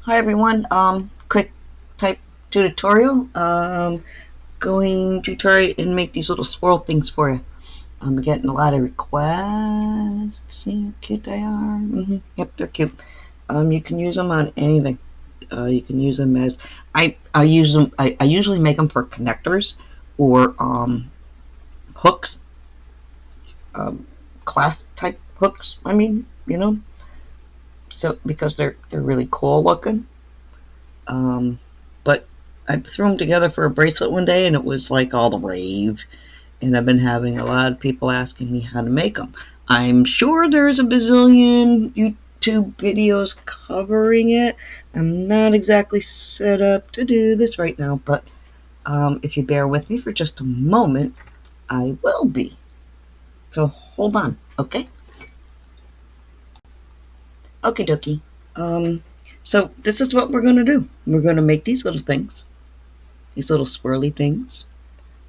Hi everyone. Quick type 2 tutorial. Going to try and make these little swirl things for you. I'm getting a lot of requests. See how cute they are. Yep, they're cute. You can use them on anything. You can use them as I use them. I usually make them for connectors or hooks, clasp type hooks. I mean, so because they're really cool looking. But I threw them together for a bracelet one day, and it was like all the rave. And I've been having a lot of people asking me how to make them. I'm sure there's a bazillion YouTube videos covering it. I'm not exactly set up to do this right now, but if you bear with me for just a moment, I will be. So hold on, okay? Okie dokie. So this is what we're going to do. We're going to make these little things, these little swirly things.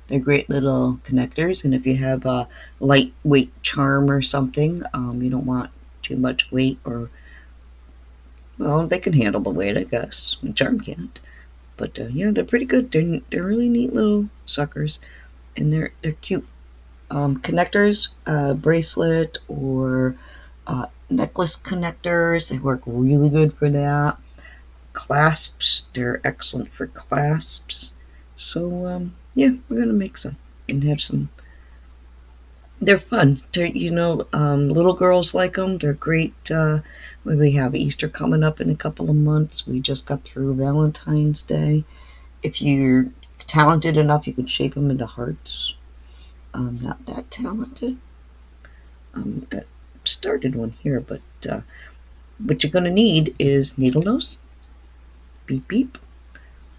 They're great little connectors, and if you have a lightweight charm or something, you don't want too much weight, or, well, they can handle the weight, I guess. The charm can't. But yeah, they're pretty good. They're really neat little suckers, and they're cute. Connectors, bracelet or necklace connectors, they work really good for that. Clasps, they're excellent for clasps. So yeah, we're gonna make some and have some. They're fun. They're, little girls like them. They're great. We have Easter coming up in a couple of months. We just got through Valentine's Day. If you're talented enough, you can shape them into hearts. I'm not that talented. I started one here, but what you're gonna need is needle nose. Beep beep.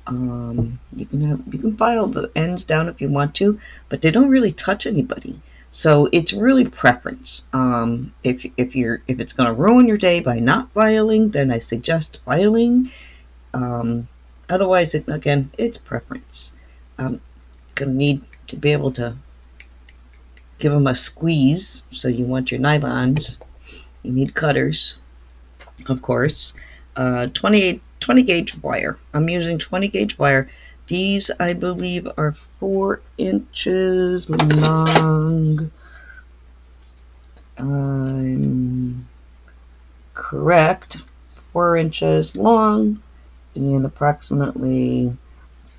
You can file the ends down if you want to, but they don't really touch anybody. So it's really preference. If it's going to ruin your day by not filing, then I suggest filing. Otherwise, again, it's preference. Going to need to be able to give them a squeeze. So you want your nylons. You need cutters, of course. 20 gauge wire. I'm using 20 gauge wire. These, I believe, are 4 inches long. I'm correct. 4 inches long and approximately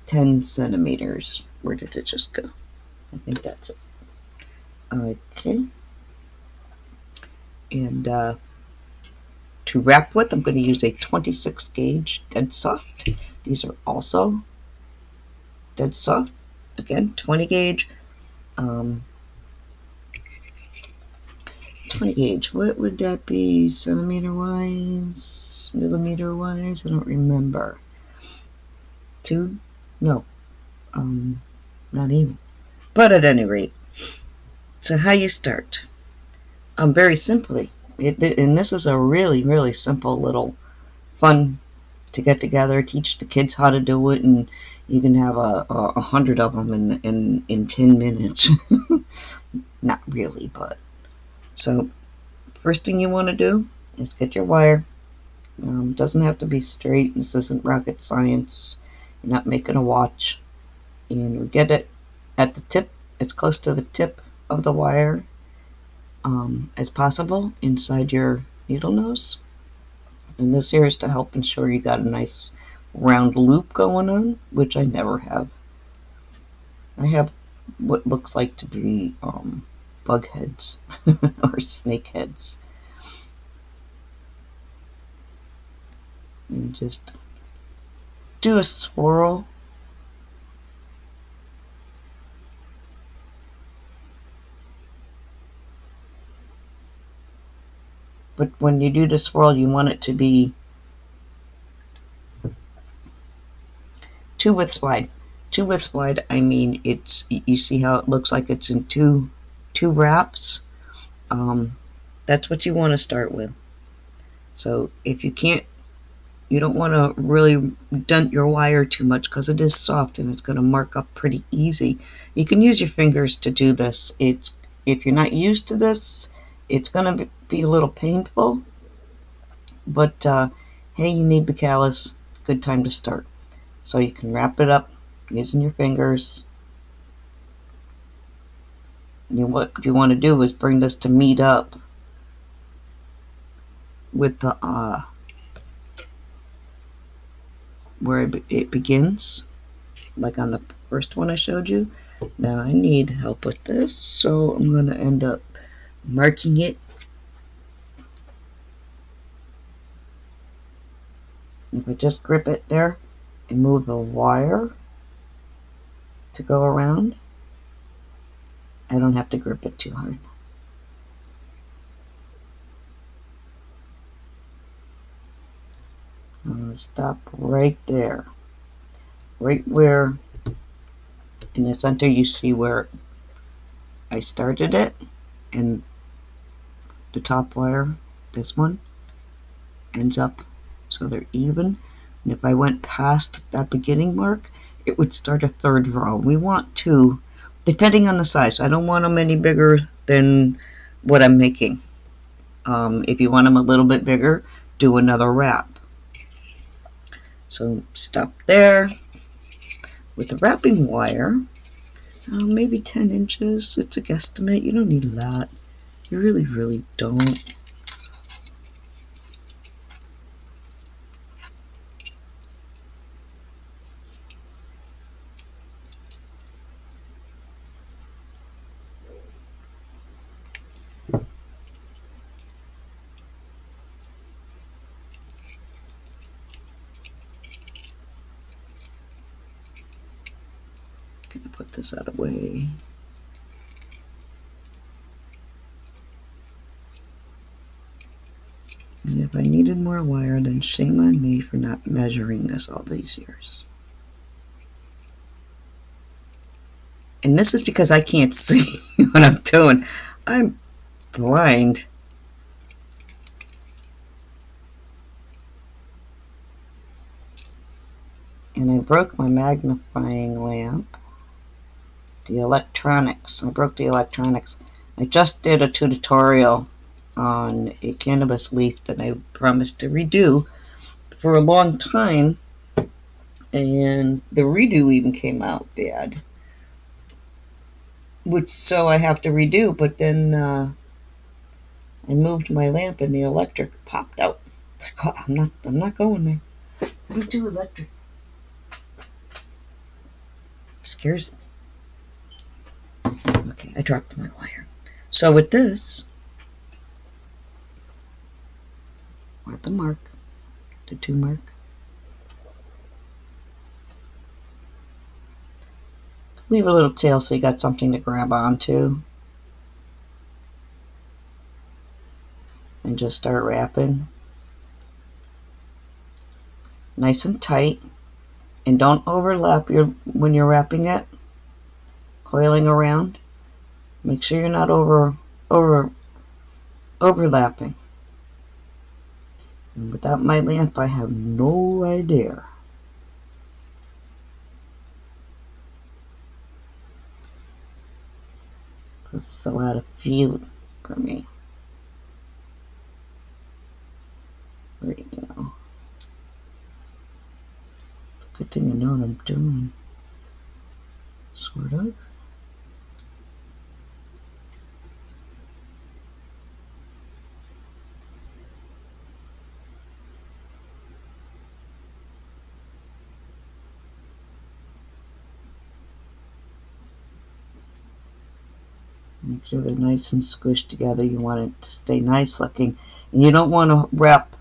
10 centimeters. Where did it just go? I think that's it. Okay. And to wrap with, I'm going to use a 26 gauge dead soft. These are also dead soft. Again, 20 gauge. 20 gauge. What would that be? Centimeter wise? Millimeter wise? I don't remember. 2? No. Not even. But at any rate. So how you start? Very simply. And this is a really, really simple little fun to get together, teach the kids how to do it, and you can have 100 of them in 10 minutes. Not really, but. So first thing you want to do is get your wire. It doesn't have to be straight. This isn't rocket science. You're not making a watch. And we get it at the tip, as close to the tip of the wire as possible inside your needle nose. And this here is to help ensure you got a nice round loop going on, which I never have. I have what looks like to be bug heads or snake heads. And just do a swirl. But when you do the swirl, you want it to be 2 widths wide. 2 widths wide, I mean, you see how it looks like it's in two wraps. That's what you want to start with. So if you can't, you don't want to really dent your wire too much because it is soft and it's going to mark up pretty easy. You can use your fingers to do this. If you're not used to this, it's going to be a little painful, but hey, you need the callus, good time to start. So you can wrap it up using your fingers. What you want to do is bring this to meet up with the where it begins, like on the first one I showed you. Now I need help with this, so I'm going to end up marking it. If I just grip it there and move the wire to go around, I don't have to grip it too hard. I'm going to stop right there. Right where in the center you see where I started it, and the top wire, this one, ends up so they're even. And if I went past that beginning mark, it would start a third row. We want two, depending on the size. I don't want them any bigger than what I'm making. If you want them a little bit bigger, do another wrap. So stop there with the wrapping wire. Maybe 10 inches. It's a guesstimate. You don't need a lot. You really, really don't. Gonna put this out of the way. And if I needed more wire, then shame on me for not measuring this all these years. And this is because I can't see what I'm doing. I'm blind. And I broke my magnifying lamp. The electronics. I broke the electronics. I just did a tutorial on a cannabis leaf that I promised to redo for a long time, and the redo even came out bad, which so I have to redo. But then I moved my lamp and the electric popped out. It's like, oh, I'm not going there. I don't do electric. It scares me. Okay, I dropped my wire. So with this, we're at the mark, the 2 mark. Leave a little tail so you got something to grab onto. And just start wrapping. Nice and tight. And don't overlap when you're wrapping it, coiling around. Make sure you're not overlapping. And without my lamp, I have no idea. This is a lot of feeling for me right now. It's a good thing I know what I'm doing. Sort of. Make sure they're nice and squished together. You want it to stay nice looking. And you don't want to wrap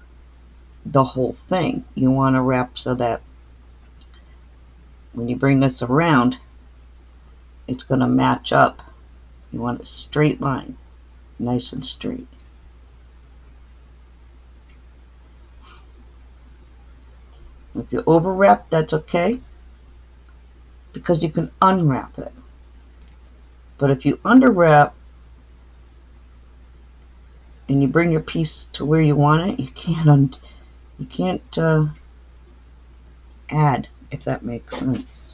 the whole thing. You want to wrap so that when you bring this around, it's going to match up. You want a straight line, nice and straight. If you overwrap, that's okay, because you can unwrap it. But if you underwrap and you bring your piece to where you want it, you can't add, if that makes sense.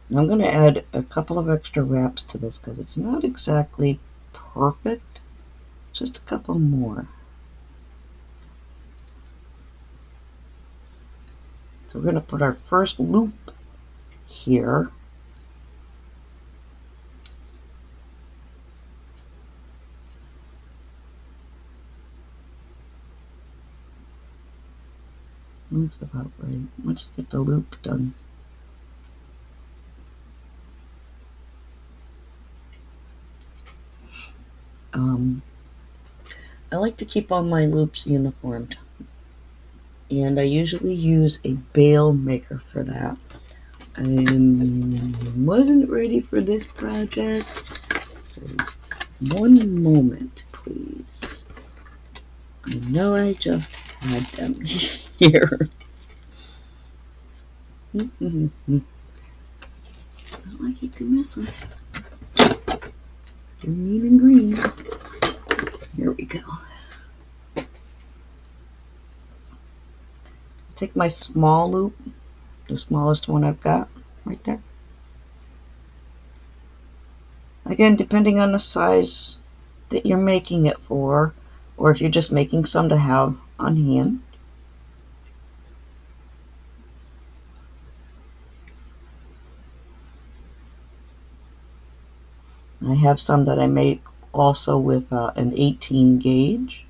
And I'm going to add a couple of extra wraps to this because it's not exactly perfect. Just a couple more. So we're going to put our first loop here. Loop's about right. Let's get the loop done. I like to keep all my loops uniformed, and I usually use a bail maker for that. I wasn't ready for this project, so one moment, please. I know I just had them here. It's not like you can mess with it. They're neat and green. Here we go. Take my small loop, the smallest one I've got, right there. Again, depending on the size that you're making it for, or if you're just making some to have on hand. I have some that I make also with an 18 gauge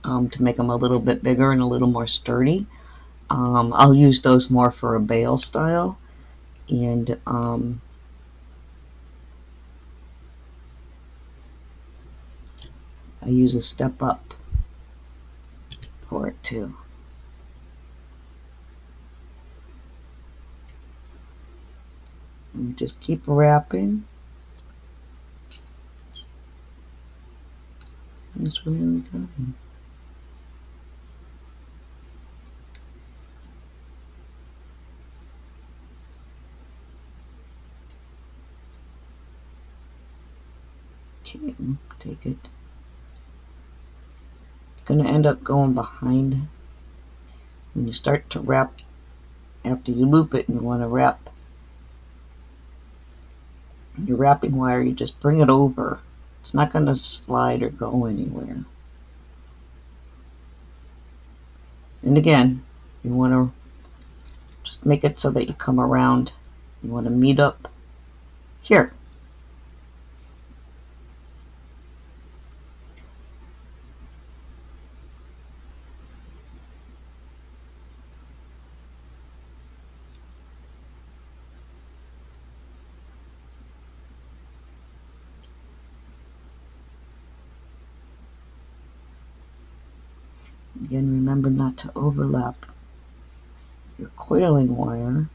to make them a little bit bigger and a little more sturdy. I'll use those more for a bail style, and I use a step up for it too. And just keep wrapping. That's where we go. Okay, take it. It's going to end up going behind. When you start to wrap, after you loop it and you want to wrap your wrapping wire, you just bring it over. It's not going to slide or go anywhere. And again, you want to just make it so that you come around. You want to meet up here. Again, remember not to overlap your coiling wire.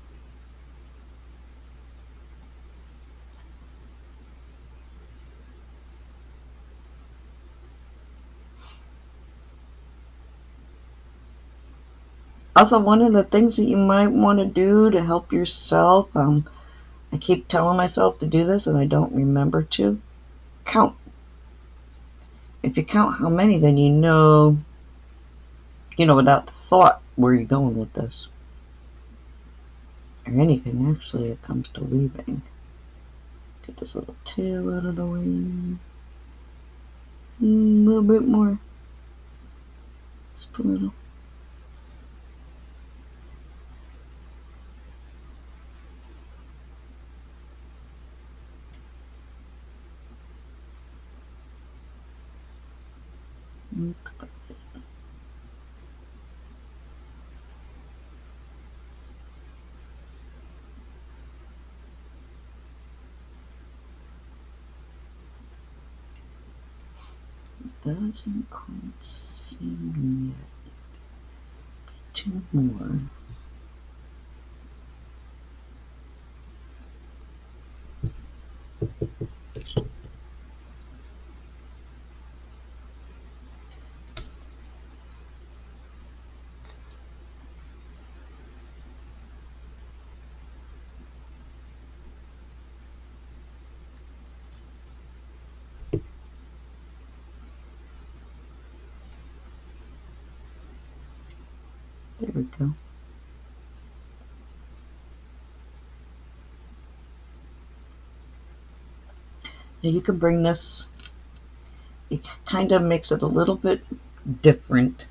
Also, one of the things that you might want to do to help yourself, I keep telling myself to do this and I don't remember to, count. If you count how many, then you know without thought where you're going with this. Or anything, actually, it comes to weaving. Get this little tail out of the way. A little bit more. Just a little. Doesn't quite seem yet. Two more. There we go. Now you can bring this, it kind of makes it a little bit different.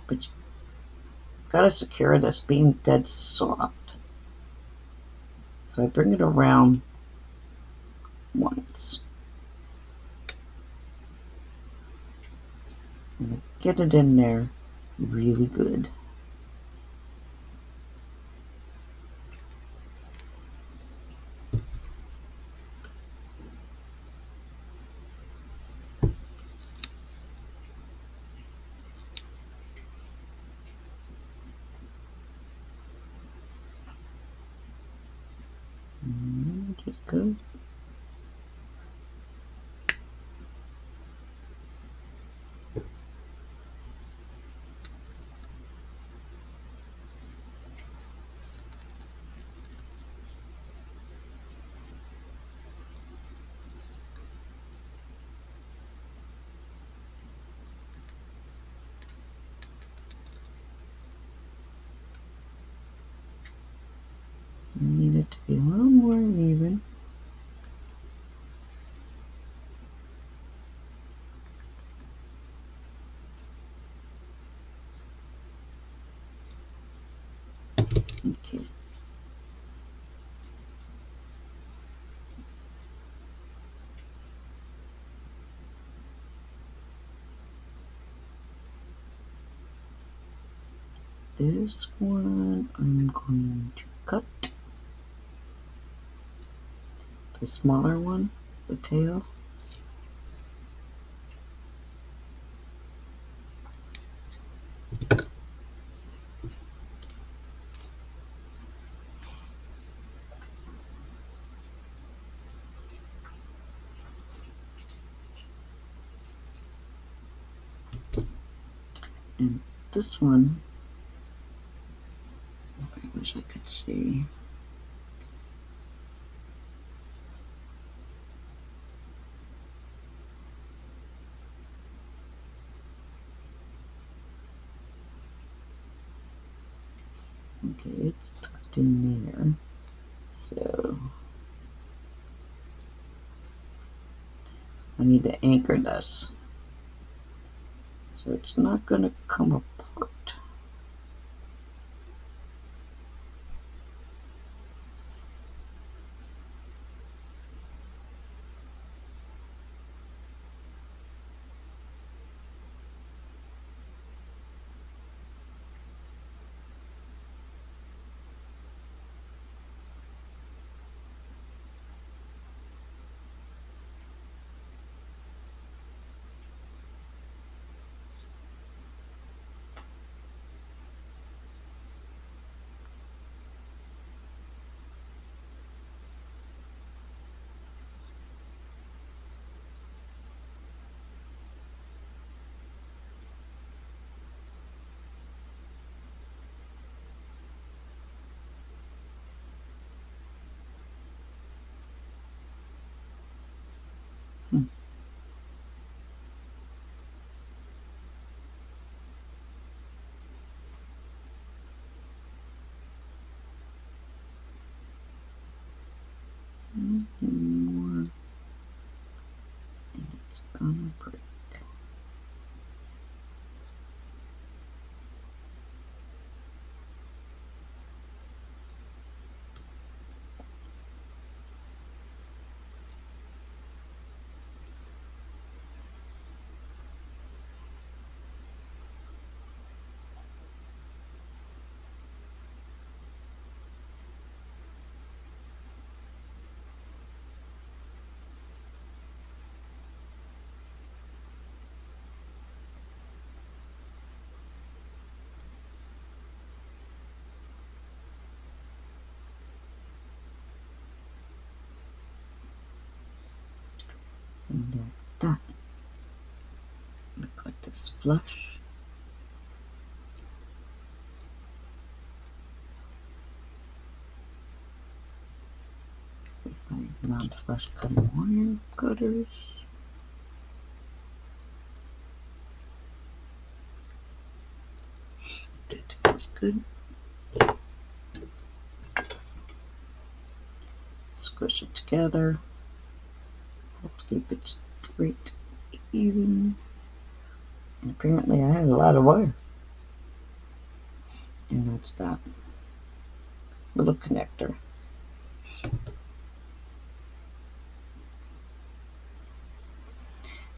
but you gotta secure this being dead soft. So I bring it around once. And I get it in there really good. Just go. I need it to be a little more even. Okay. This one I'm going to cut. The smaller one, the tail. And this one, I wish I could see. Okay, it's tucked in there. So I need to anchor this. So it's not going to come apart. Nothing more, and it's gonna break. And that's that. I'm gonna cut this flush. With my non-flush cutting wire cutters. That feels good. Squish it together. Helps keep it straight, even. And apparently I had a lot of wire. And that's that little connector.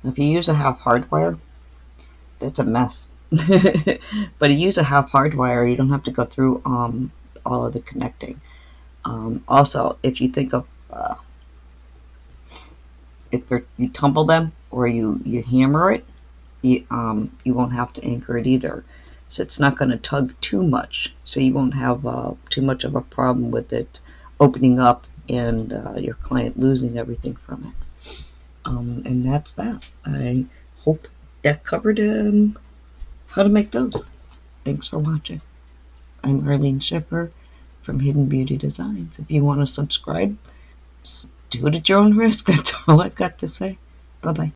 Now, if you use a half hard wire, that's a mess. But if you use a half hard wire, you don't have to go through all of the connecting. Also, if you think of if you tumble them or you hammer it, you won't have to anchor it either. So it's not going to tug too much. So you won't have too much of a problem with it opening up and your client losing everything from it. And that's that. I hope that covered how to make those. Thanks for watching. I'm Arlene Schiffer from Hidden Beauty Designs. If you want to subscribe, do it at your own risk. That's all I've got to say. Bye-bye.